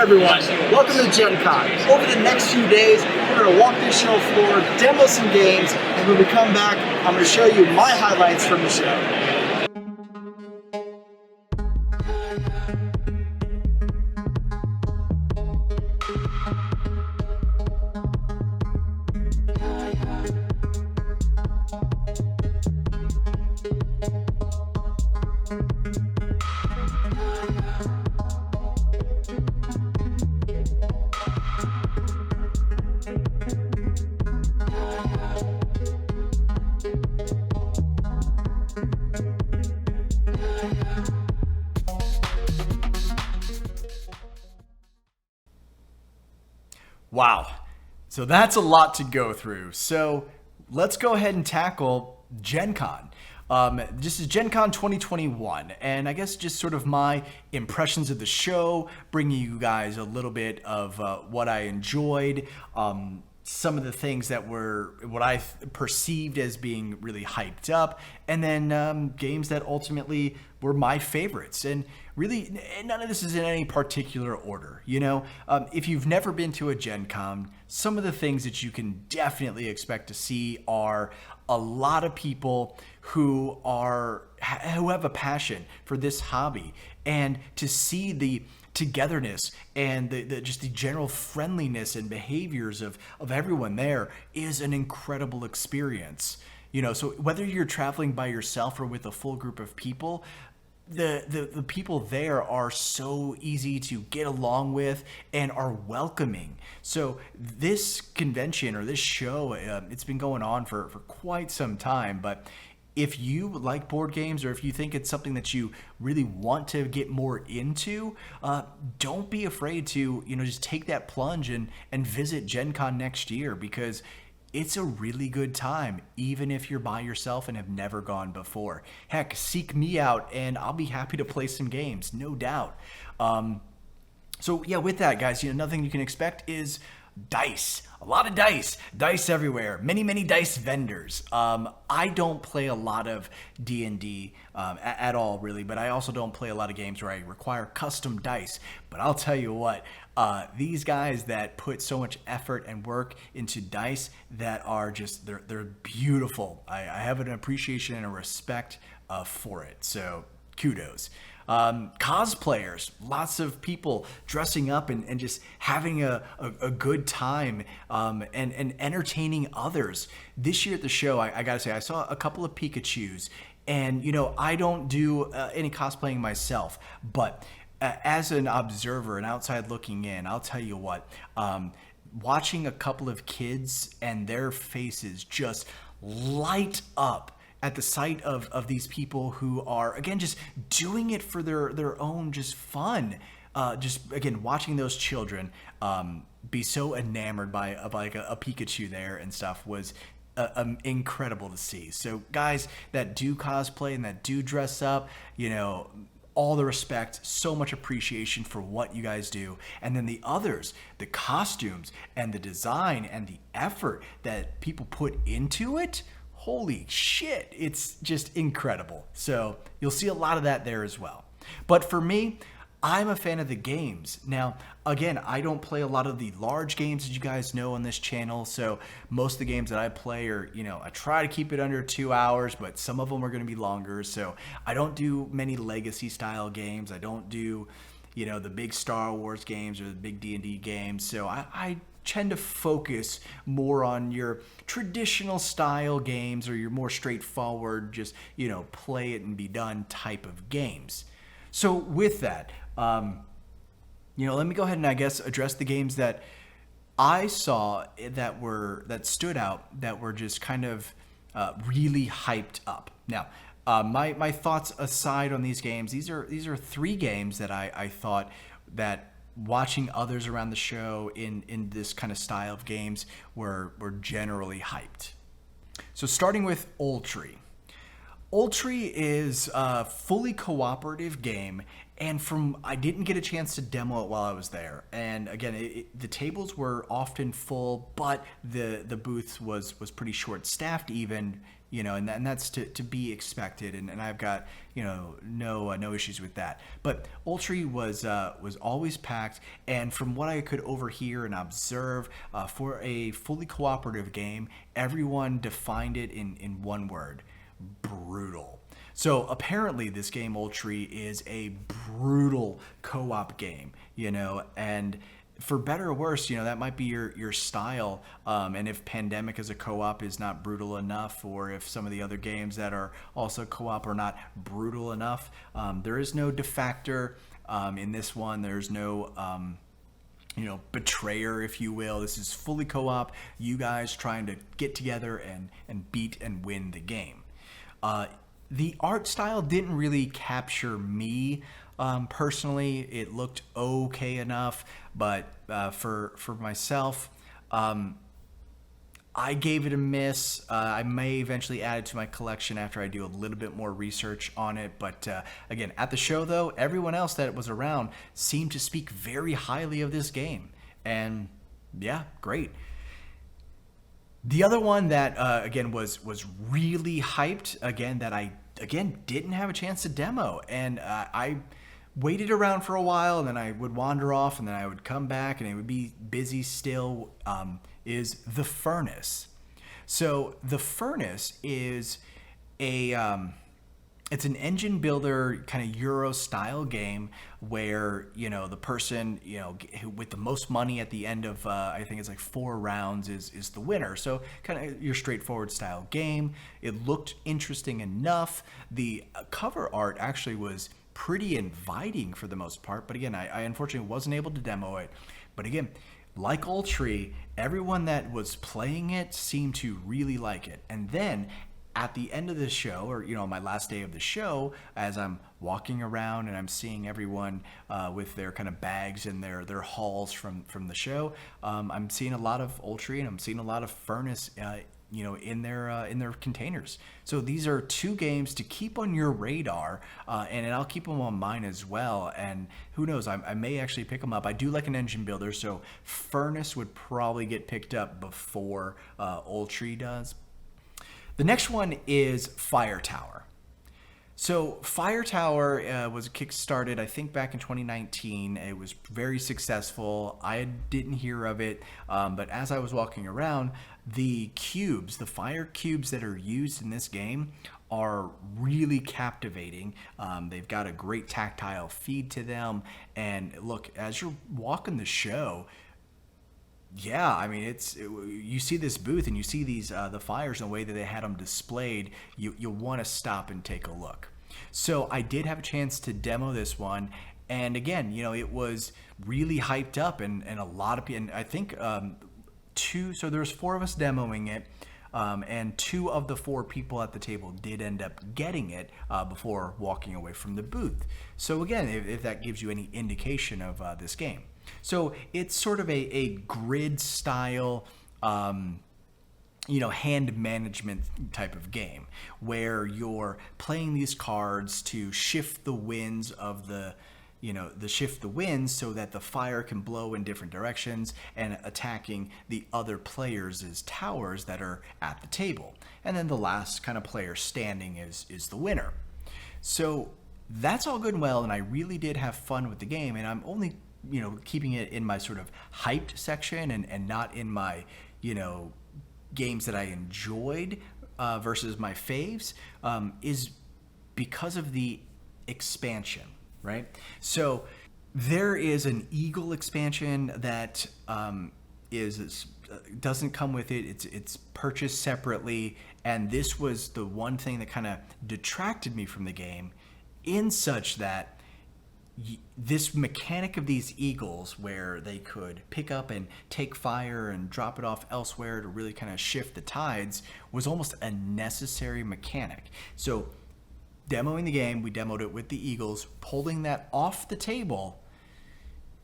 everyone, welcome to Gencon. Over the next few days, we're going to walk the show floor, demo some games, and when we come back, I'm going to show you my highlights from the show. Wow, so that's a lot to go through. So let's go ahead and tackle Gencon. This is Gencon 2021, and I guess just sort of my impressions of the show, bringing you guys a little bit of what I enjoyed, some of the things that were what I perceived as being really hyped up, and then games that ultimately were my favorites. And really, none of this is in any particular order. You know, if you've never been to a Gen Con, some of the things that you can definitely expect to see are a lot of people who have a passion for this hobby, and to see the togetherness and just the general friendliness and behaviors of everyone there is an incredible experience. You know, so whether you're traveling by yourself or with a full group of people, the people there are so easy to get along with and are welcoming. So this convention or this show, it's been going on for quite some time, but if you like board games, or if you think it's something that you really want to get more into, don't be afraid to, just take that plunge and visit Gen Con next year, because it's a really good time, even if you're by yourself and have never gone before. Heck, seek me out and I'll be happy to play some games, no doubt. So yeah, with that, guys, another thing you can expect is dice. A lot of dice everywhere, many dice vendors. I don't play a lot of D&D at all, really, but I also don't play a lot of games where I require custom dice. But I'll tell you what, these guys that put so much effort and work into dice that are just, they're beautiful. I have an appreciation and a respect for it, so kudos. Cosplayers, lots of people dressing up and just having a good time and entertaining others. This year at the show, I gotta say, I saw a couple of Pikachus, and I don't do any cosplaying myself, but as an observer, an outside looking in, I'll tell you what, watching a couple of kids and their faces just light up at the sight of these people who are, again, just doing it for their own just fun. Just, again, watching those children be so enamored by like a Pikachu there and stuff was incredible to see. So guys that do cosplay and that do dress up, all the respect, so much appreciation for what you guys do. And then the others, the costumes and the design and the effort that people put into it, holy shit, it's just incredible. So you'll see a lot of that there as well. But for me, I'm a fan of the games. Now, again, I don't play a lot of the large games that you guys know on this channel. So most of the games that I play are, I try to keep it under 2 hours, but some of them are going to be longer. So I don't do many legacy style games. I don't do, the big Star Wars games or the big D&D games. So I tend to focus more on your traditional style games, or your more straightforward, just, play it and be done type of games. So with that, let me go ahead and I guess address the games that I saw that stood out, that were just kind of really hyped up. Now, my thoughts aside on these games, these are 3 games that I thought that watching others around the show in this kind of style of games were generally hyped. So starting with Oltree. Oltree is a fully cooperative game, and I didn't get a chance to demo it while I was there. And again, the tables were often full, but the booth was pretty short staffed even, and that's to be expected. And I've got no issues with that. But Oltree was always packed, and from what I could overhear and observe, for a fully cooperative game, everyone defined it in one word: brutal. So apparently this game Oltree is a brutal co-op game, and for better or worse, that might be your style. And if Pandemic as a co-op is not brutal enough, or if some of the other games that are also co-op are not brutal enough, there is no defactor in this one. There's no betrayer, if you will. This is fully co-op. You guys trying to get together and beat and win the game. The art style didn't really capture me personally. It looked okay enough, but for myself, I gave it a miss. I may eventually add it to my collection after I do a little bit more research on it. But again, at the show though, everyone else that was around seemed to speak very highly of this game. And yeah, great. The other one that again was really hyped, again, that I didn't have a chance to demo, and I waited around for a while, and then I would wander off, and then I would come back, and it would be busy still, is The Furnace. So The Furnace is it's an engine builder kind of Euro style game where, the person, with the most money at the end of, I think it's like 4 rounds is the winner. So kind of your straightforward style game. It looked interesting enough. The cover art actually was pretty inviting for the most part. But again, I unfortunately wasn't able to demo it. But again, like Oltree, everyone that was playing it seemed to really like it. And then at the end of the show, or my last day of the show, as I'm walking around and I'm seeing everyone with their kind of bags and their hauls from the show, I'm seeing a lot of Oltree and I'm seeing a lot of Furnace, in their containers. So these are 2 games to keep on your radar, and I'll keep them on mine as well. And who knows, I may actually pick them up. I do like an engine builder, so Furnace would probably get picked up before Oltree does. The next one is Fire Tower. So Fire Tower was kickstarted, I think, back in 2019. It was very successful. I didn't hear of it, but as I was walking around, the fire cubes that are used in this game are really captivating. They've got a great tactile feed to them. And look, as you're walking the show, yeah, I mean, you see this booth and you see these the fires and the way that they had them displayed. You'll want to stop and take a look. So I did have a chance to demo this one, and again, it was really hyped up, and a lot of people. And I think 2. So there's 4 of us demoing it, and 2 of the 4 people at the table did end up getting it before walking away from the booth. So again, if that gives you any indication of this game. So it's sort of a grid style, hand management type of game where you're playing these cards to shift the winds of shift the winds so that the fire can blow in different directions and attacking the other players' towers that are at the table. And then the last kind of player standing is the winner. So that's all good and well, and I really did have fun with the game, and I'm only keeping it in my sort of hyped section and not in my, games that I enjoyed versus my faves, is because of the expansion, right? So there is an Eagle expansion that doesn't come with it. It's purchased separately, and this was the one thing that kind of detracted me from the game, in such that this mechanic of these eagles where they could pick up and take fire and drop it off elsewhere to really kind of shift the tides was almost a necessary mechanic. So demoing the game, we demoed it with the eagles. Pulling that off the table,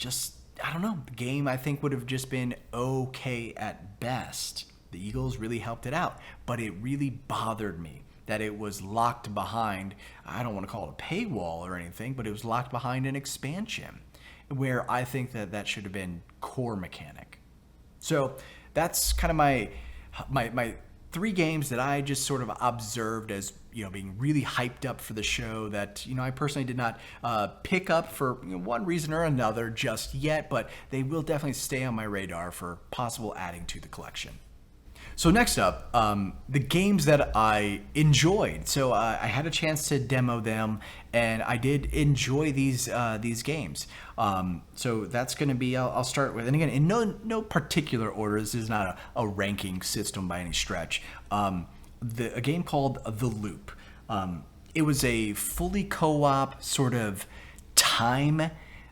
I don't know, the game I think would have just been okay at best. The eagles really helped it out, but it really bothered me that it was locked behind, I don't want to call it a paywall or anything, but it was locked behind an expansion where I think that that should have been core mechanic. So that's kind of my 3 games that I just sort of observed as, being really hyped up for the show that, I personally did not pick up for one reason or another just yet, but they will definitely stay on my radar for possible adding to the collection. So next up, the games that I enjoyed. So I had a chance to demo them, and I did enjoy these games. So that's going to be, I'll start with, and again, in no particular order. This is not a ranking system by any stretch. A game called The Loop. It was a fully co-op sort of time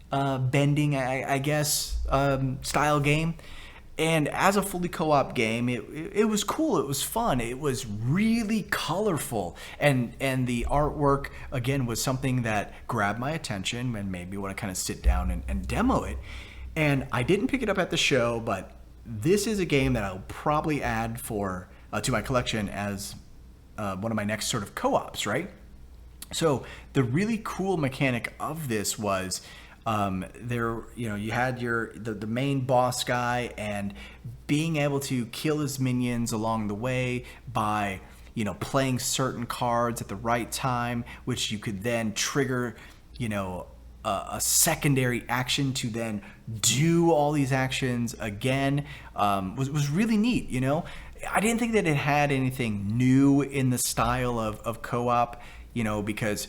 bending, I guess, style game. And as a fully co-op game, it was cool. It was fun. It was really colorful, and the artwork again was something that grabbed my attention and made me want to kind of sit down and demo it. And I didn't pick it up at the show, but this is a game that I'll probably add to my collection as one of my next sort of co-ops, right? So the really cool mechanic of this was, you had the main boss guy, and being able to kill his minions along the way by, playing certain cards at the right time, which you could then trigger, a secondary action to then do all these actions again, was really neat. I didn't think that it had anything new in the style of co-op, because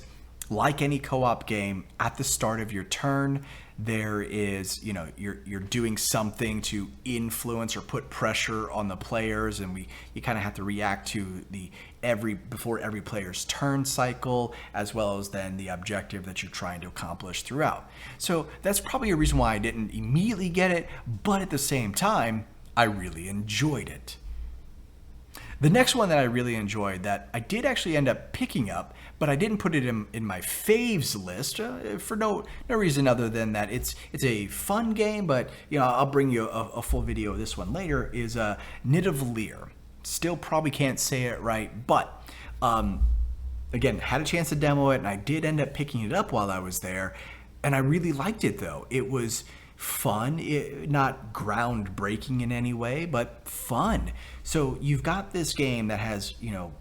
like any co-op game, at the start of your turn, there is, you're doing something to influence or put pressure on the players, and you kind of have to react to before every player's turn cycle, as well as then the objective that you're trying to accomplish throughout. So that's probably a reason why I didn't immediately get it, but at the same time, I really enjoyed it. The next one that I really enjoyed that I did actually end up picking up, but I didn't put it in my faves list for no reason other than that it's a fun game, but I'll bring you a full video of this one later, is Nidavellir. Still probably can't say it right, but again, had a chance to demo it, and I did end up picking it up while I was there, and I really liked it though. It was fun, not groundbreaking in any way, but fun. So you've got this game that has,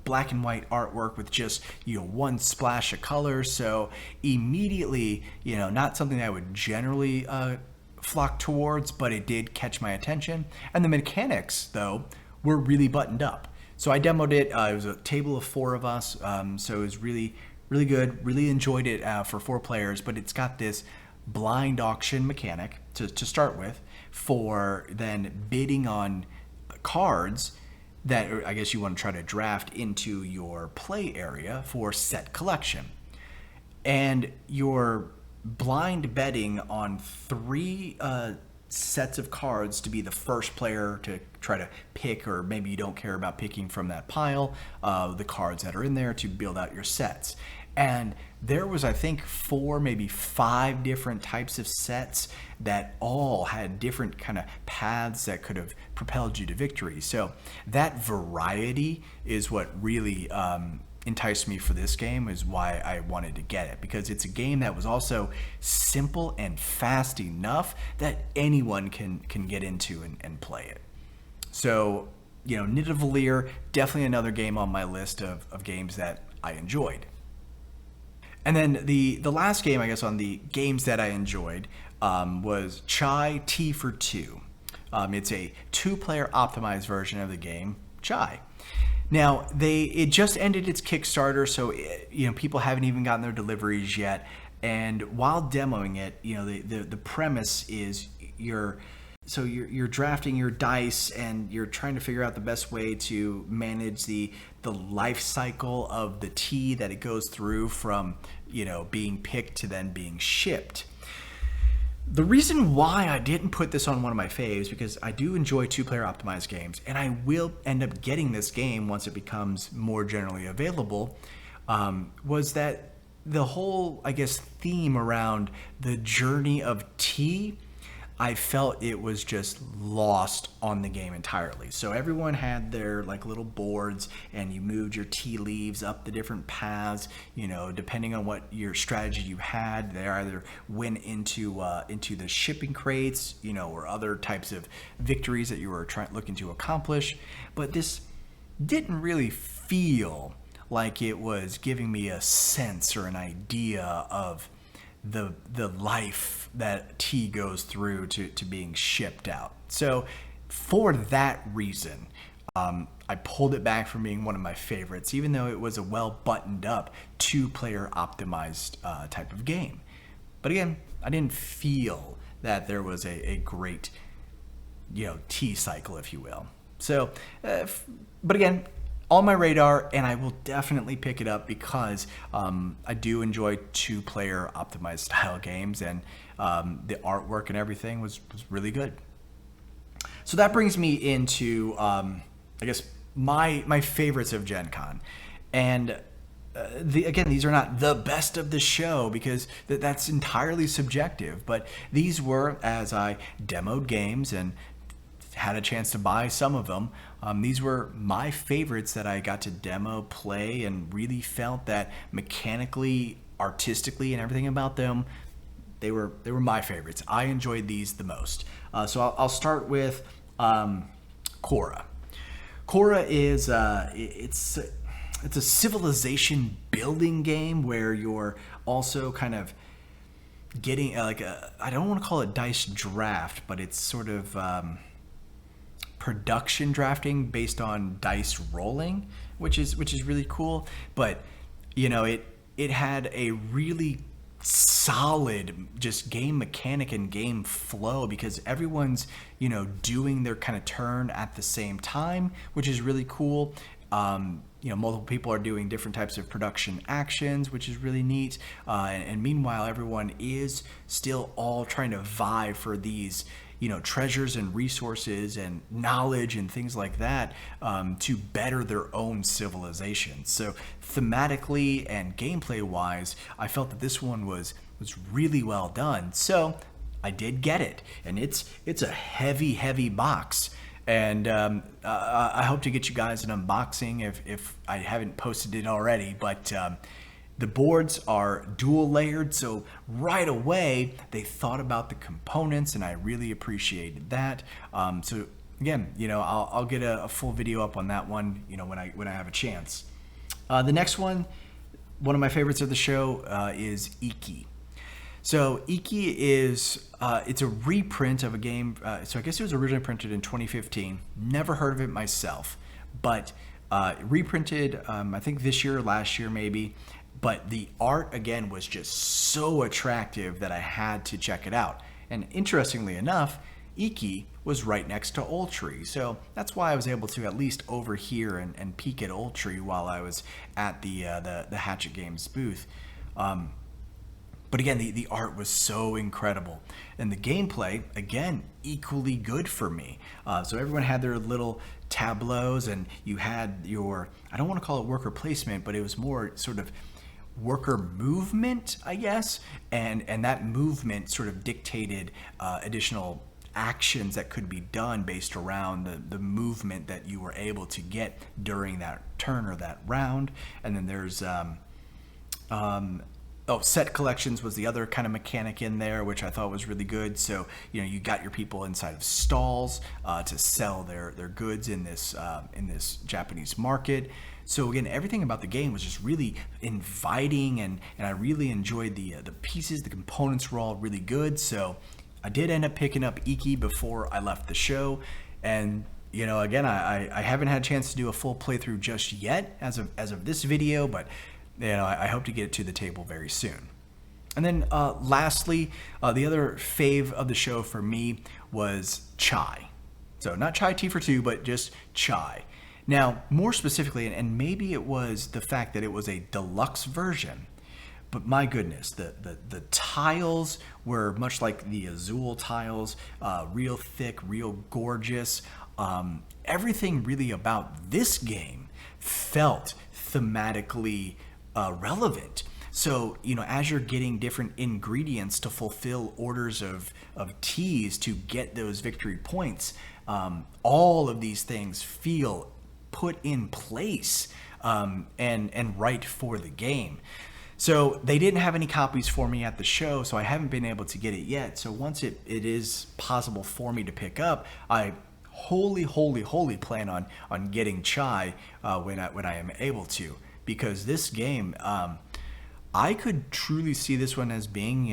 black and white artwork with just, one splash of color. So immediately, not something that I would generally flock towards, but it did catch my attention. And the mechanics, though, were really buttoned up. So I demoed it. It was a table of 4 of us. So it was really, really good. Really enjoyed it for 4 players, but it's got this blind auction mechanic to start with, for then bidding on cards that I guess you want to try to draft into your play area for set collection. And you're blind betting on 3 sets of cards to be the first player to try to pick, or maybe you don't care about picking from that pile, the cards that are in there to build out your sets. And there was, I think, 4, maybe 5 different types of sets that all had different kind of paths that could have propelled you to victory. So that variety is what really enticed me for this game, is why I wanted to get it, because it's a game that was also simple and fast enough that anyone can get into and play it. So, Nidavellir, definitely another game on my list of games that I enjoyed. And then the last game, I guess, on the games that I enjoyed was Chai Tea for Two. It's a 2-player optimized version of the game Chai. Now, it just ended its Kickstarter, so people haven't even gotten their deliveries yet. And while demoing it, the premise is you're drafting your dice, and you're trying to figure out the best way to manage the life cycle of the tea that it goes through from being picked to then being shipped. The reason why I didn't put this on one of my faves, because I do enjoy 2-player optimized games, and I will end up getting this game once it becomes more generally available, was that the whole, I guess, theme around the journey of tea, I felt it was just lost on the game entirely. So everyone had their like little boards, and you moved your tea leaves up the different paths. You know, depending on what your strategy you had, they either went into the shipping crates, you know, or other types of victories that you were looking to accomplish. But this didn't really feel like it was giving me a sense or an idea of the life that tea goes through to being shipped out. So for that reason, I pulled it back from being one of my favorites, even though it was a well buttoned up 2-player optimized type of game. But again, I didn't feel that there was a great, you know, tea cycle, if you will. So, but again, on my radar, and I will definitely pick it up because I do enjoy 2-player optimized style games, and the artwork and everything was really good. So that brings me into, I guess, my favorites of Gen Con. And again, these are not the best of the show because that's entirely subjective, but these were, as I demoed games and had a chance to buy some of them, these were my favorites that I got to demo, play, and really felt that mechanically, artistically, and everything about them, they were my favorites. I enjoyed these the most. So I'll start with Khora. Khora is it's a civilization building game where you're also kind of getting I don't want to call it dice draft, but it's sort of production drafting based on dice rolling, which is really cool. But you know, it had a really solid just game mechanic and game flow because everyone's, you know, doing their kind of turn at the same time, which is really cool. You know, multiple people are doing different types of production actions, which is really neat. And meanwhile, everyone is still all trying to vie for these, you know, treasures and resources and knowledge and things like that to better their own civilization. So thematically and gameplay wise, I felt that this one was really well done. So I did get it, and it's a heavy box. And I hope to get you guys an unboxing if I haven't posted it already. But the boards are dual layered, so right away they thought about the components, and I really appreciated that. So again, you know, I'll get a full video up on that one, you know, when I have a chance. The next one of my favorites of the show is Iki. So Iki is it's a reprint of a game. So I guess it was originally printed in 2015. Never heard of it myself, but reprinted I think this year or last year maybe. But the art again was just so attractive that I had to check it out. And interestingly enough, Iki was right next to Oltree, so that's why I was able to at least overhear and peek at Oltree while I was at the Hatchet Games booth. But again, the art was so incredible. And the gameplay, again, equally good for me. So everyone had their little tableaus, and you had your, I don't want to call it worker placement, but it was more sort of worker movement, I guess. And that movement sort of dictated additional actions that could be done based around the movement that you were able to get during that turn or that round. And then there's set collections was the other kind of mechanic in there, which I thought was really good. So, you know, you got your people inside of stalls to sell their goods in this Japanese market. So again, everything about the game was just really inviting, and I really enjoyed the pieces. The components were all really good. So I did end up picking up Iki before I left the show. And you know, again, I haven't had a chance to do a full playthrough just yet as of this video, but you know, I hope to get it to the table very soon. And then lastly, the other fave of the show for me was chai. So not chai tea for two, but just chai. Now, more specifically, and maybe it was the fact that it was a deluxe version, but my goodness, the tiles were much like the Azul tiles, real thick, real gorgeous. Everything really about this game felt thematically relevant. So, as you're getting different ingredients to fulfill orders of teas to get those victory points, all of these things feel put in place and right for the game. So they didn't have any copies for me at the show, so I haven't been able to get it yet. So once it is possible for me to pick up, I wholly plan on getting Chai when I am able to, because this game, I could truly see this one as being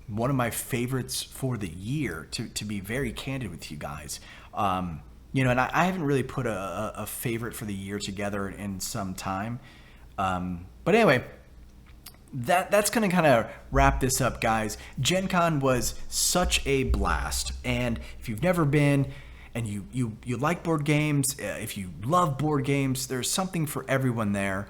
one of my favorites for the year, to be very candid with you guys. And I haven't really put a favorite for the year together in some time. But anyway, that's going to kind of wrap this up, guys. Gen Con was such a blast. And if you've never been and you like board games, if you love board games, there's something for everyone there.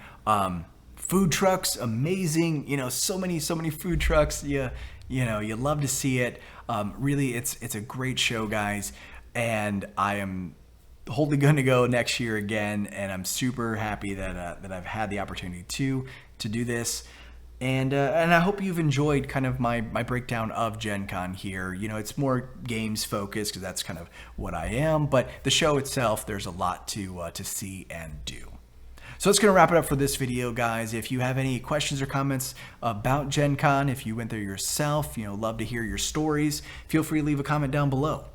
Food trucks, amazing. So many food trucks. You love to see it. Really, it's a great show, guys. And I am wholly going to go next year again. And I'm super happy that I've had the opportunity to do this. And I hope you've enjoyed kind of my breakdown of Gen Con here. It's more games focused because that's kind of what I am. But the show itself, there's a lot to see and do. So that's going to wrap it up for this video, guys. If you have any questions or comments about Gen Con, if you went there yourself, love to hear your stories, feel free to leave a comment down below.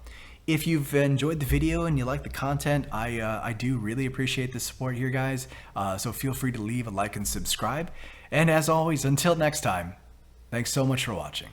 If you've enjoyed the video and you like the content, I do really appreciate the support here, guys. So feel free to leave a like and subscribe. And as always, until next time, thanks so much for watching.